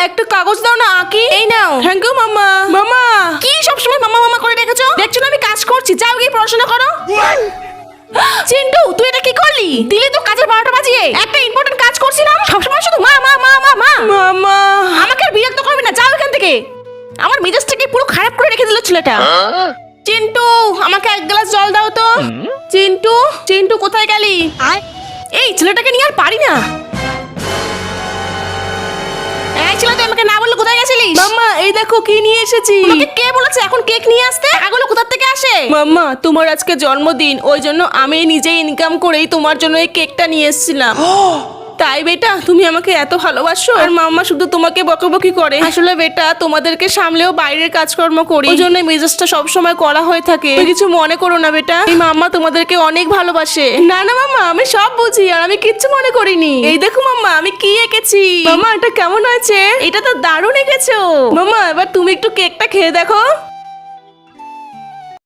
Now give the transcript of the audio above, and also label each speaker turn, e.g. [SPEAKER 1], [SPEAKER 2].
[SPEAKER 1] একটা কাগজ দাও না আঁকি। এই নাও। থ্যাংক ইউ মাম্মা। মাম্মা কি সবসময় মাম্মা মাম্মা করে রেখেছো? দেখছো না আমি কাজ করছি, যাও গিয়ে পড়াশোনা করো। চিন্টু তুই এটা কি করলি? দিলি তো কাজের 12টা বাজিয়ে। একটা ইম্পর্টেন্ট কাজ করছিলাম, সবসময় শুধু মা মা মা মা মা। মামা আমাকে আর বিরক্ত করবি না, যাও এখান থেকে। আমার মেজাজটাকে পুরো খারাপ করে রেখে দিল ছেলেটা। চিন্টু আমাকে এক গ্লাস জল দাও তো। চিন্টু চিন্টু কোথায় গেলি? এই ছেলেটাকে নিয়ে আর পারি না। এই ছেলে তুই আমাকে না বললে কোথায় গেছিলিস? মাম্মা এই দেখো কি নিয়ে এসেছি। তোমাকে কে বলেছে এখন কেক নিয়ে আসতে? টাকাগুলো কোথা থেকে আসে? মাম্মা তোমার আজকে জন্মদিন, ওই জন্য আমি নিজেই ইনকাম করেই তোমার জন্য এই কেকটা নিয়ে এসেছিলাম। তাই বেটা তুমি আমাকে এত ভালোবাসো? আর মাম্মা শুধু তোমাকে বকাবকি করে? আসলে বেটা তোমাদেরকে সামলেও বাইরের কাজকর্ম করি, ওই জন্য মেজাজটা সবসময় করা হয়ে থাকে। তুমি কিছু মনে করো না বেটা, এই মাম্মা তোমাদেরকে অনেক ভালোবাসে। না না মাম্মা আমি সব বুঝি, আর আমি কিচ্ছু মনে করিনি। এই দেখো মাম্মা আমি কি এঁকেছি। মাম্মা এটা কেমন হয়েছে? এটা তো দারুণ এঁকেছো। মাম্মা এবার তুমি একটু কেকটা খেয়ে দেখো।